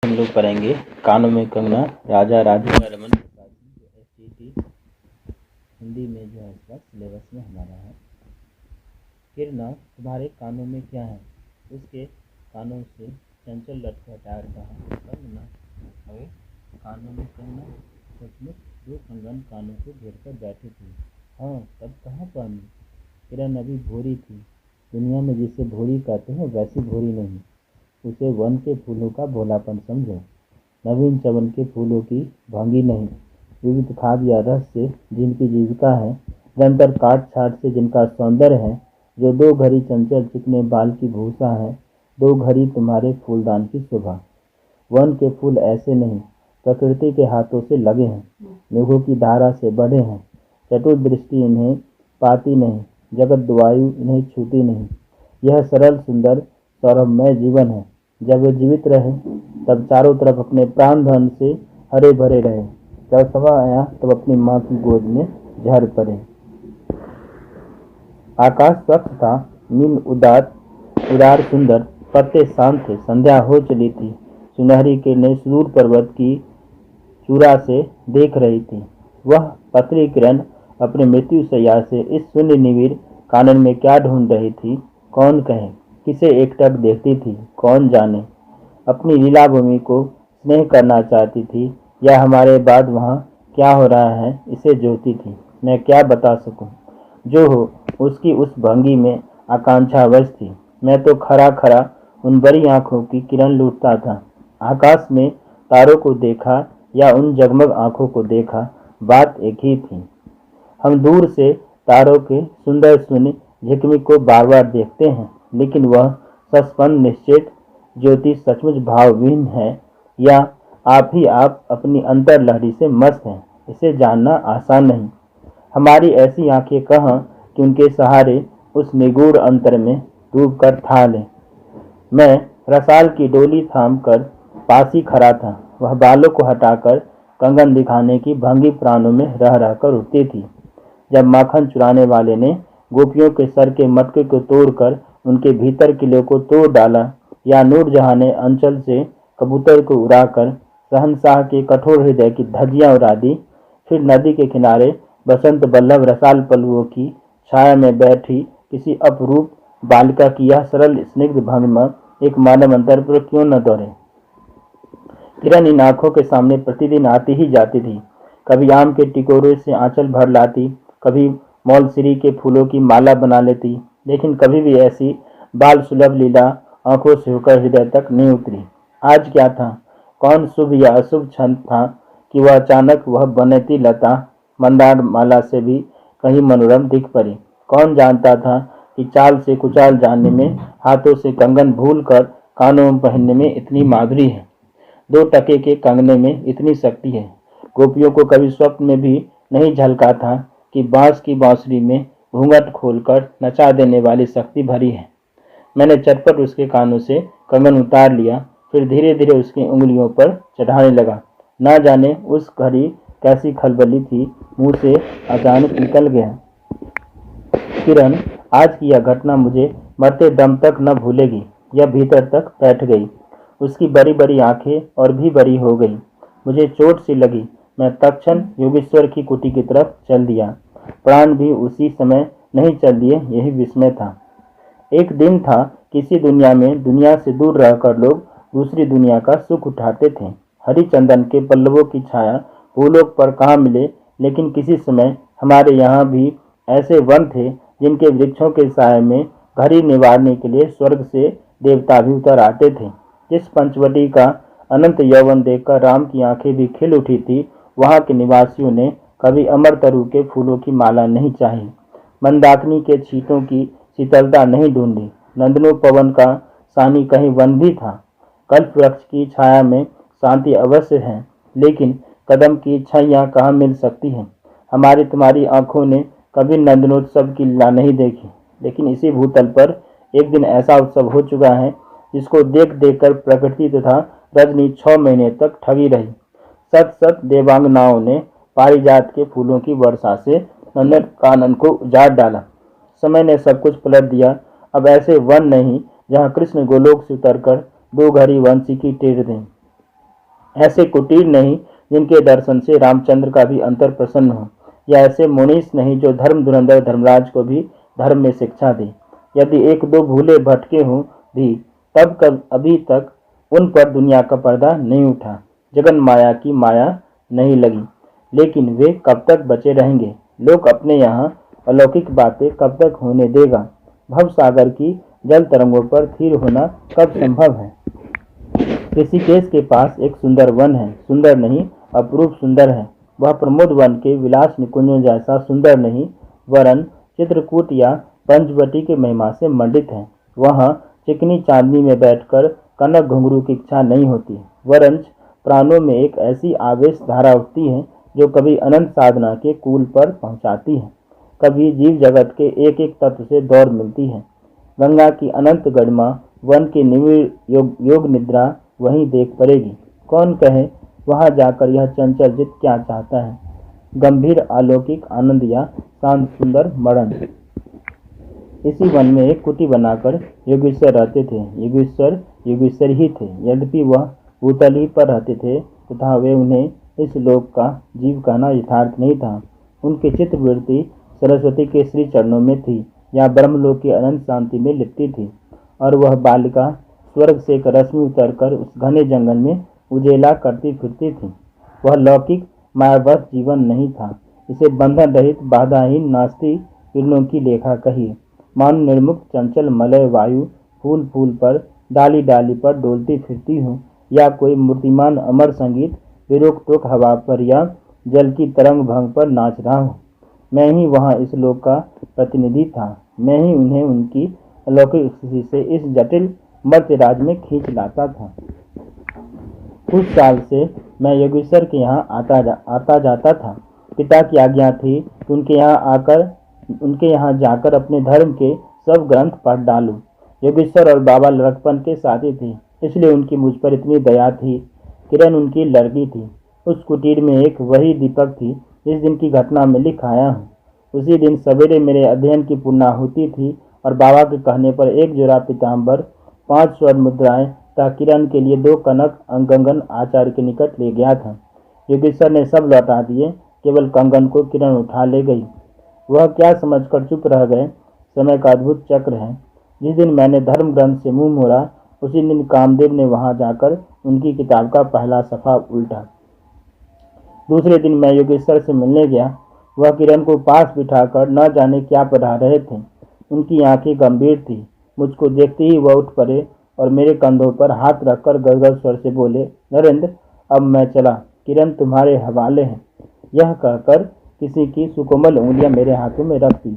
हम लोग पढ़ेंगे कानों में कंगना राजा राधिका रमन प्रसाद सिंह जो एसटीटी हिंदी में जो है इसका सिलेबस में हमारा है। किरना तुम्हारे कानों में क्या है? उसके कानों से चंचल लटका टायर कहा कंगना अरे कानों में कंगना। सचमुच दो कंगन कानों को घेर कर बैठी थी। हाँ तब कहाँ पहनी? किरण अभी भोरी थी। दुनिया में जिसे भोरी कहते हैं वैसी भोरी नहीं। उसे वन के फूलों का भोलापन समझो। नवीन चमन के फूलों की भंगी नहीं। विविध खाद या रस से जिनकी जीविका है, निरंतर काट छाट से जिनका सौंदर्य है, जो दो घड़ी चंचल चिकने बाल की भूषा है, दो घड़ी तुम्हारे फूलदान की शोभा। वन के फूल ऐसे नहीं, प्रकृति के हाथों से लगे हैं, मेघों की धारा से बढ़े हैं। चतुर दृष्टि इन्हें पाती नहीं, जगत वायु इन्हें छूती नहीं। यह सरल सुंदर सौरभमय जीवन है। जब वे जीवित रहे तब चारों तरफ अपने प्राण धन से हरे भरे रहे। जब समय आया तब अपनी माँ की गोद में झर पड़े। आकाश स्वच्छ था, नील उदार सुंदर, पत्ते शांत थे। संध्या हो चली थी। सुनहरी किरणें सुदूर पर्वत की चूड़ा से देख रही थी। वह पतली किरण अपने मृत्यु शैया से इस शून्य निविड़ कानन में क्या ढूंढ रही थी, कौन कहे। किसे एकटक देखती थी, कौन जाने। अपनी लीला भूमि को स्नेह करना चाहती थी या हमारे बाद वहाँ क्या हो रहा है इसे जोती थी। मैं क्या बता सकूं। जो हो उसकी उस भंगी में आकांक्षा अवश्य थी। मैं तो खड़ा खड़ा उन बड़ी आंखों की किरण लूटता था। आकाश में तारों को देखा या उन जगमग आंखों को देखा, बात एक ही थी। हम दूर से तारों के सुंदर शून्य झिकमिक को बार बार देखते हैं, लेकिन वह सस्पंद निश्चित ज्योति सचमुच भावहीन है या आप अपनी अंतर लहरी से मस्त हैं, इसे जानना आसान नहीं। हमारी ऐसी आंखें कहाँ कि उनके सहारे उस निगूढ़ अंतर में डूब कर था लें। मैं रसाल की डोली थाम कर पास ही खड़ा था। वह बालों को हटाकर कंगन दिखाने की भंगी प्राणों में रह रहकर उठती थी। जब माखन चुराने वाले ने गोपियों के सर के मटके को तोड़कर उनके भीतर किले को तोड़ डाला, या नूरजहां ने अंचल से कबूतर को उड़ाकर शहंशाह के कठोर हृदय की धज्जियां उड़ा दी, फिर नदी के किनारे बसंत बल्लभ रसाल पल्लुओं की छाया में बैठी किसी अपरूप बालिका की यह सरल स्निग्ध भंगिमा एक मानव अंतर पर क्यों न दौड़े। किरण इन आंखों के सामने प्रतिदिन आती ही जाती थी। कभी आम के टिकोरे से आंचल भर लाती, कभी मौलसिरी के फूलों की माला बना लेती, लेकिन कभी भी ऐसी बाल सुलभ लीला आंखों से होकर हृदय तक नहीं उतरी। आज क्या था, कौन शुभ या अशुभ क्षण था कि वह अचानक वह बनती लता मंदार माला से भी कहीं मनोरम दिख पड़ी। कौन जानता था कि चाल से कुचाल जाने में, हाथों से कंगन भूलकर कानों में पहनने में इतनी माधुरी है, 2 टके के कंगने में इतनी शक्ति है। गोपियों को कभी स्वप्न में भी नहीं झलका था कि बांस की बांसुरी में घूंघट खोलकर नचा देने वाली शक्ति भरी है। मैंने चटपट उसके कानों से कंगन उतार लिया, फिर धीरे धीरे उसकी उंगलियों पर चढ़ाने लगा। ना जाने उस घड़ी कैसी खलबली थी, मुंह से अचानक निकल गया। किरण, आज की यह घटना मुझे मरते दम तक न भूलेगी। यह भीतर तक बैठ गई। उसकी बड़ी बड़ी आंखें और भी बड़ी हो गई। मुझे चोट सी लगी। मैं तत्क्षण योगेश्वर की कुटी की तरफ चल दिया। प्राण भी उसी समय नहीं चल दिए, यही विस्मय था। एक दिन था, किसी दुनिया में दुनिया से दूर रहकर लोग दूसरी दुनिया का सुख उठाते थे। हरिचंदन के पल्लवों की छाया भूलोक पर कहाँ मिले, लेकिन किसी समय हमारे यहाँ भी ऐसे वन थे जिनके वृक्षों के साय में घड़ी निवारने के लिए स्वर्ग से देवता भी उतर आते थे। जिस पंचवटी का अनंत यौवन देखकर राम की आंखें भी खिल उठी थी, वहां के निवासियों ने कभी अमर तरु के फूलों की माला नहीं चाही, मंदाकिनी के छींटों की शीतलता नहीं ढूंढी। नंदनो पवन का सानी कहीं वन भी था। कल्प वृक्ष की छाया में शांति अवश्य है, लेकिन कदम की छैया कहाँ मिल सकती है। हमारी तुम्हारी आंखों ने कभी नंदनोत्सव की लीला नहीं देखी, लेकिन इसी भूतल पर एक दिन ऐसा उत्सव हो चुका है जिसको देख देख कर प्रकृति तथा रजनी 6 महीने तक ठगी रही। सत सत देवांगनाओं ने पारिजात के फूलों की वर्षा से नंदन कानन को उजाड़ डाला। समय ने सब कुछ पलट दिया। अब ऐसे वन नहीं जहाँ कृष्ण गोलोक से उतरकर 2 घड़ी वंशी की टेर दें। ऐसे कुटीर नहीं जिनके दर्शन से रामचंद्र का भी अंतर प्रसन्न हो, या ऐसे मुनीस नहीं जो धर्म धुरंधर धर्मराज को भी धर्म में शिक्षा दे। यदि एक दो भूले भटके हों भी, तब कब अभी तक उन पर दुनिया का पर्दा नहीं उठा, जगन माया की माया नहीं लगी। लेकिन वे कब तक बचे रहेंगे? लोग अपने यहाँ अलौकिक बातें कब तक होने देगा? भव सागर की जल तरंगों पर स्थिर होना कब संभव है? ऋषिकेश के पास एक सुंदर वन है, सुंदर नहीं अपूर्व सुंदर है। वह प्रमोद वन के विलास निकुंजों जैसा सुंदर नहीं, वरन चित्रकूट या पंचवटी के महिमा से मंडित है। वहाँ चिकनी चांदनी में बैठकर कनक घुंघरू की इच्छा नहीं होती, वरन प्राणों में एक ऐसी आवेश धारा उठती है जो कभी अनंत साधना के कूल पर पहुँचाती है, कभी जीव जगत के एक एक तत्व से दौड़ मिलती है। गंगा की अनंत गरिमा, वन की निविड़ योग निद्रा वहीं देख पड़ेगी। कौन कहे वहां जाकर यह चंचल चित्त क्या चाहता है? गंभीर अलौकिक आनंद या शांत सुंदर मरण? इसी वन में एक कुटी बनाकर योगेश्वर रहते थे। योगेश्वर ही थे, यद्यपि वह भूतल ही पर रहते थे तथा वे उन्हें इस लोक का जीव कहना यथार्थ नहीं था। उनकी चित्तवृत्ति सरस्वती के श्री चरणों में थी या ब्रह्मलोक की अनंत शांति में लिपटी थी, और वह बालिका स्वर्ग से एक रश्मि उतरकर उस घने जंगल में उजेला करती फिरती थी। वह लौकिक मायावश जीवन नहीं था, इसे बंधन रहित बाधाहीन नास्ती किरणों की लेखा कहिए। मानो निर्मुक्त चंचल मलय वायु फूल फूल पर डाली डाली पर डोलती फिरती हो, या कोई मूर्तिमान अमर संगीत विरोक टोक हवा पर या जल की तरंग भंग पर नाच रहा हो। मैं ही वहाँ इस लोक का प्रतिनिधि था, मैं ही उन्हें उनकी अलौकिक स्थिति से इस जटिल मर्त्य राज में खींच लाता था। कुछ साल से मैं योगेश्वर के यहाँ आता जाता था। पिता की आज्ञा थी कि उनके यहाँ जाकर अपने धर्म के सब ग्रंथ पढ़ डालूं। योगेश्वर और बाबा लड़कपन के साथी थे, इसलिए उनकी मुझ पर इतनी दया थी। किरण उनकी लड़की थी। उस कुटीर में एक वही दीपक थी जिस दिन की घटना में लिख आया हूँ। उसी दिन सवेरे मेरे अध्ययन की पूर्णाहुति थी और बाबा के कहने पर एक जोड़ा पीताम्बर, 5 स्वर्ण मुद्राएं तथा किरण के लिए 2 कनक अंगन आचार्य के निकट ले गया था। योगेश्वर ने सब लौटा दिए, केवल कंगन को किरण उठा ले गई। वह क्या समझकर चुप रह गए। समय का अद्भुत चक्र है। जिस दिन मैंने धर्म ग्रंथ से मुंह मोड़ा, उसी दिन कामदेव ने वहां जाकर उनकी किताब का पहला सफा उल्टा। दूसरे दिन मैं योगेश्वर से मिलने गया। वह किरण को पास बिठाकर न जाने क्या पढ़ा रहे थे। उनकी आंखें गंभीर थी। मुझको देखते ही वह उठ पड़े और मेरे कंधों पर हाथ रखकर गदगद स्वर से बोले, नरेंद्र, अब मैं चला, किरण तुम्हारे हवाले है। यह कहकर किसी की सुकोमल उंगलियां मेरे हाथों में रख दी।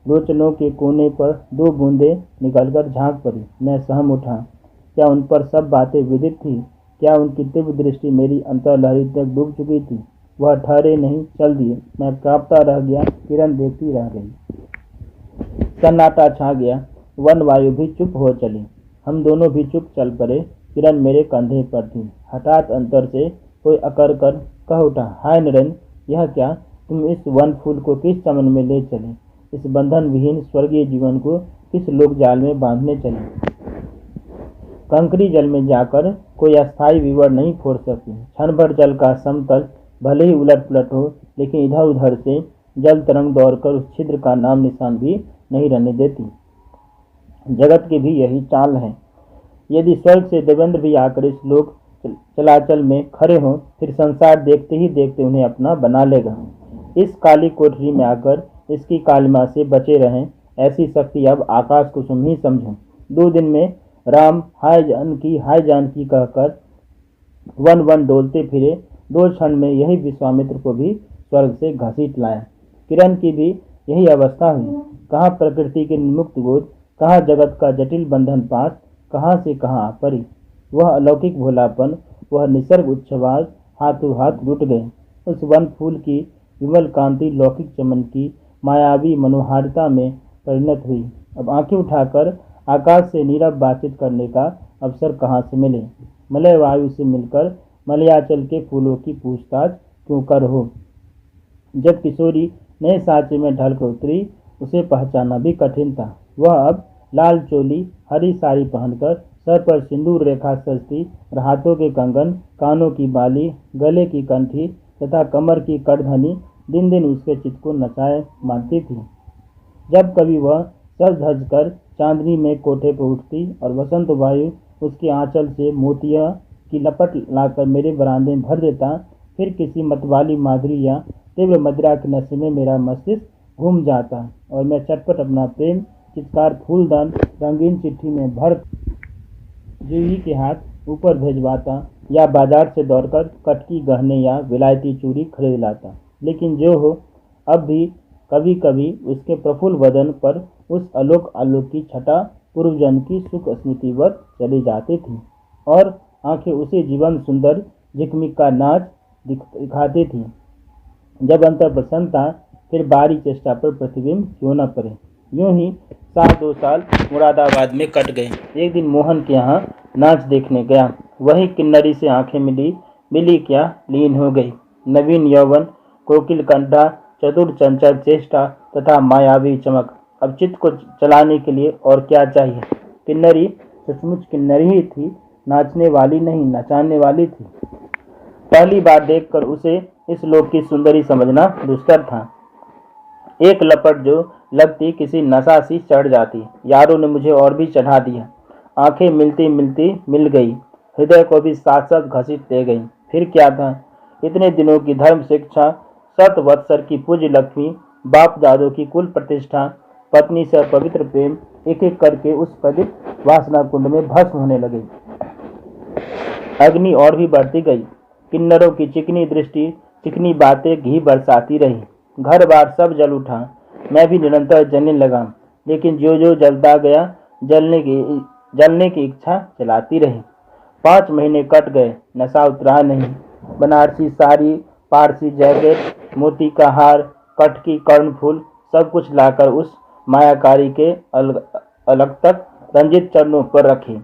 लोचनों के कोने पर 2 बूंदें निकलकर झांक पड़ी। मैं सहम उठा। क्या उन पर सब बातें विदित थी? क्या उनकी तीव्र दृष्टि मेरी अंतर्लहरी तक डूब चुकी थी? वह ठहरे नहीं, चल दिए। मैं कांपता रह गया। किरण देखती रह गई। सन्नाटा छा गया। वन वायु भी चुप हो चली। हम दोनों भी चुप चल पड़े। किरण मेरे कंधे पर थी। हठात अंतर से कोई अकड़ कर कह उठा, हाय नरेंद्र, यह क्या? तुम इस वन फूल को किस चमन में ले चले? इस बंधन विहीन स्वर्गीय जीवन को किस लोक जाल में बांधने चले? कंकरी जल में जाकर कोई अस्थायी विवर नहीं फोड़ सकती। क्षण भर जल का समतल भले ही उलट पुलट हो, लेकिन इधर उधर से जल तरंग दौड़कर उस छिद्र का नाम निशान भी नहीं रहने देती। जगत की भी यही चाल है। यदि स्वर्ग से देवेंद्र भी आकर इस लोक चलाचल में खड़े हों, फिर संसार देखते ही देखते उन्हें अपना बना लेगा। इस काली कोठरी में आकर इसकी कालिमा से बचे रहें, ऐसी शक्ति अब आकाश कुसुम ही समझो। 2 दिन में राम हाय जानकी कहकर वन वन डोलते फिरे। 2 क्षण में यही विश्वामित्र को भी स्वर्ग से घसीट लाया। किरण की भी यही अवस्था हुई। कहाँ प्रकृति के निमुक्त गोद, कहाँ जगत का जटिल बंधन पास, कहाँ से कहाँ परी। वह अलौकिक भोलापन, वह निसर्ग उच्छ्वास हाथों हाथ लुट गए। उस वन फूल की विमल कांति लौकिक चमन की मायावी मनोहारिता में परिणत हुई। अब आंखें उठाकर आकाश से नीरव बातचीत करने का अवसर कहाँ से मिले? मलय वायु से मिलकर मलयाचल के फूलों की पूछताछ क्यों कर हो? जब किशोरी नए सांचे में ढलकर उतरी, उसे पहचानना भी कठिन था। वह अब लाल चोली हरी साड़ी पहनकर सर पर सिंदूर रेखा सजती और हाथों के कंगन, कानों की बाली, गले की कंठी तथा कमर की कड़धनी दिन दिन उसके चित्त को नचाए मारती थी। जब कभी वह सज धज कर चांदनी में कोठे पर उठती और वसंत वायु उसके आंचल से मोतिया की लपट लाकर मेरे बरामदे में भर देता, फिर किसी मतवाली माधुरी या तीव्र मदिरा के नशे में मेरा मस्तिष्क घूम जाता और मैं चटपट अपना प्रेम चित्कार फूलदान रंगीन चिट्ठी में भर जूही के हाथ ऊपर भेजवाता या बाजार से दौड़कर कटकी गहने या विलायती चूड़ी खरीद लाता। लेकिन जो हो, अब भी कभी कभी उसके प्रफुल्ल वदन पर उस आलोक आलोक की छटा पूर्वजन्म की सुख स्मृतिवत चली जाती थी और आंखें उसे जीवन सुंदर झिकमिक का नाच दिखाती थी। जब अंतर प्रसन्न था, फिर बाहरी चेष्टा पर प्रतिबिंब क्यों न पड़े। यूं ही 2 साल मुरादाबाद में कट गए। एक दिन मोहन के यहाँ नाच देखने गया। वही किन्नरी से आंखें मिली क्या लीन हो गई। नवीन यौवन, कोकिल कंठा, चतुर चंचल चेष्टा तथा मायावी चमक। अब चित्त को चलाने के लिए और क्या चाहिए। किन्नरी सचमुच किन्नरी ही थी, नाचने वाली नहीं, नचाने वाली थी। पहली बार देखकर उसे इस लोक की सुंदरी समझना दुष्कर था। एक लपट जो लगती किसी नशा सी चढ़ जाती। यारों ने मुझे और भी चढ़ा दिया। आंखें मिलती मिलती मिल गई, हृदय को भी साथ साथ घसीट ले गई। फिर क्या था, इतने दिनों की धर्म शिक्षा, 7 वत्सर की पूज्य लक्ष्मी, बाप दादों की कुल प्रतिष्ठा, पत्नी से पवित्र प्रेम एक एक करके उस प्रदीप वासना कुंड में भस्म होने लगे। अग्नि और भी बढ़ती गई। किन्नरों की चिकनी दृष्टि, चिकनी बातें घी बरसाती रही। घर बार सब जल उठा। मैं भी निरंतर जलने लगा, लेकिन जो जो जलता गया जलने की इच्छा चलाती रही। 5 महीने कट गए, नशा उतरा नहीं। बनारसी साड़ी, पारसी जैकेट, मोती का हार, कटकी कर्णफूल सब कुछ लाकर उस मायाकारी के अलग तक रंजित चरणों पर रखी।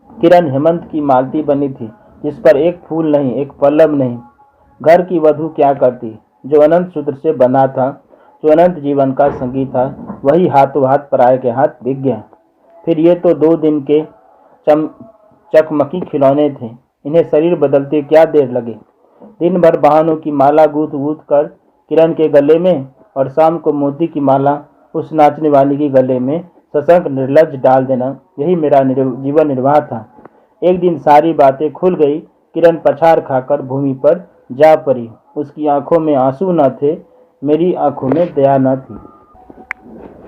किरण हेमंत की मालती बनी थी, जिस पर एक फूल नहीं, एक पल्लव नहीं। घर की वधू क्या करती, जो अनंत सूत्र से बना था, जो अनंत जीवन का संगी था, वही हाथों हाथ पराये के हाथ बिक गया। फिर ये तो 2 दिन के चकमकी खिलौने थे, इन्हें शरीर बदलते क्या देर लगे। दिन भर बहानों की माला गूंथ गूंथ कर किरण के गले में और शाम को मोती की माला उस नाचने वाली के गले में सशंक निर्लज डाल देना, यही मेरा जीवन निर्वाह था। एक दिन सारी बातें खुल गई। किरण पछाड़ खाकर भूमि पर जा पड़ी। उसकी आंखों में आंसू न थे, मेरी आंखों में दया न थी।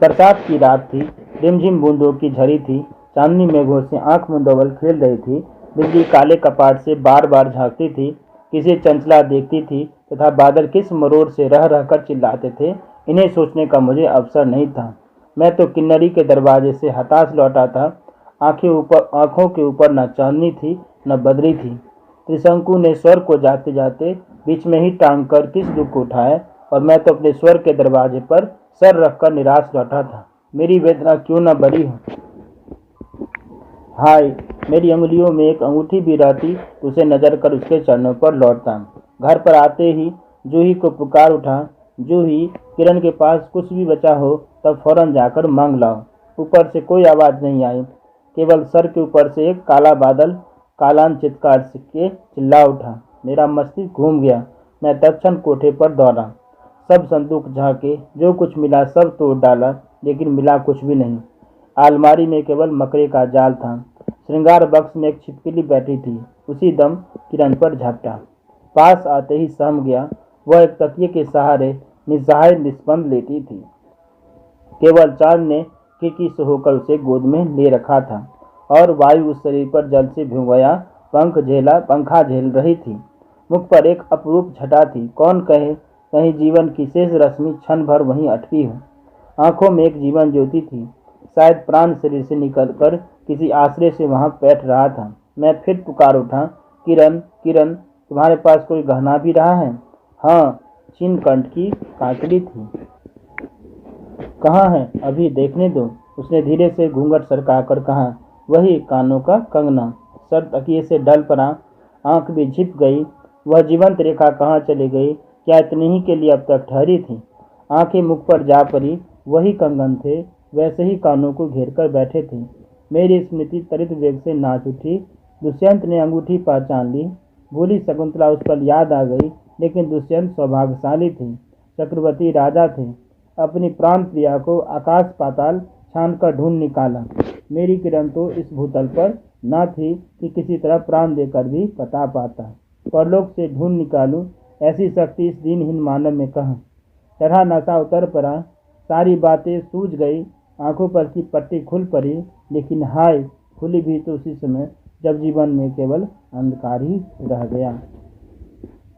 बरसात की रात थी, रिमझिम बूंदों की झरी थी। चांदनी मेघों से आंख मुंदोवल खेल रही थी। बिजली काले कपाट से बार बार झांकती थी, किसे चंचला देखती थी तथा बादल किस मरोड़ से रह रहकर चिल्लाते थे, इन्हें सोचने का मुझे अवसर नहीं था। मैं तो किन्नरी के दरवाजे से हताश लौटा था। आंखों के ऊपर न चांदनी थी न बदरी थी। त्रिशंकु ने स्वर को जाते जाते बीच में ही टांग कर किस दुख को उठाए, और मैं तो अपने स्वर के दरवाजे पर सर रखकर निराश लौटा था। मेरी वेदना क्यों न बड़ी हो। हाय, मेरी अंगुलियों में एक अंगूठी भी रहती तो उसे नजर कर उसके चरणों पर लौटता। घर पर आते ही जूही को पुकार उठा, जूही, किरण के पास कुछ भी बचा हो तब फौरन जाकर मांग लाओ। ऊपर से कोई आवाज नहीं आई, केवल सर के ऊपर से एक काला बादल कालान चित्कार के चिल्ला उठा। मेरा मस्तिष्क घूम गया। मैं तत्क्षण कोठे पर दौड़ा। सब संदूक झांके, जो कुछ मिला सब तोड़ डाला, लेकिन मिला कुछ भी नहीं। अलमारी में केवल मकड़े का जाल था। श्रृंगार बक्स में एक छिपकली बैठी थी। उसी दम किरण पर झपटा। पास आते ही सहम गया। वह एक तकिए के सहारे निस्सहाय निस्पंद लेटी थी। केवल चांद ने खिड़की से होकर उसे गोद में ले रखा था और वायु उस शरीर पर जल से भिगोया पंखा झेल रही थी। मुख पर एक अपरूप छटा थी। कौन कहे कहीं जीवन की शेष रश्मि क्षण भर वहीं अटकी हो। आंखों में एक जीवन ज्योति थी। शायद प्राण शरीर से निकलकर किसी आश्रय से वहां बैठ रहा था। मैं फिर पुकार उठा, किरण, किरण, तुम्हारे पास कोई गहना भी रहा है? हाँ, चीन कंठ की कांकड़ी थी। कहाँ है? अभी देखने दो। उसने धीरे से घूंघट सरकाकर कहा। वही कानों का कंगना। सर तकिए से ढल पड़ा, आंख भी झिप गई। वह जीवंत रेखा कहाँ चली गई? क्या इतने ही के लिए अब तक ठहरी थी? आंखें मुख पर जा पड़ी। वही कंगन थे, वैसे ही कानों को घेर कर बैठे थे। मेरी स्मृति त्वरित वेग से नाच उठी। दुष्यंत ने अंगूठी पहचान ली। भूली शकुंतला उस पर याद आ गई, लेकिन दुष्यंत सौभाग्यशाली थे, चक्रवर्ती राजा थे। अपनी प्राण प्रिया को आकाश पाताल छानकर ढूंढ निकाला। मेरी किरण तो इस भूतल पर न थी कि किसी तरह प्राण देकर भी पता पाता। परलोक से ढूंढ निकालूं, ऐसी शक्ति इस दीनहीन मानव में कहाँ। चढ़ा नशा उतर पड़ा, सारी बातें सूझ गई, आंखों पर की पट्टी खुल पड़ी। लेकिन हाय, खुली भी तो उसी समय जब जीवन में केवल अंधकार ही रह गया।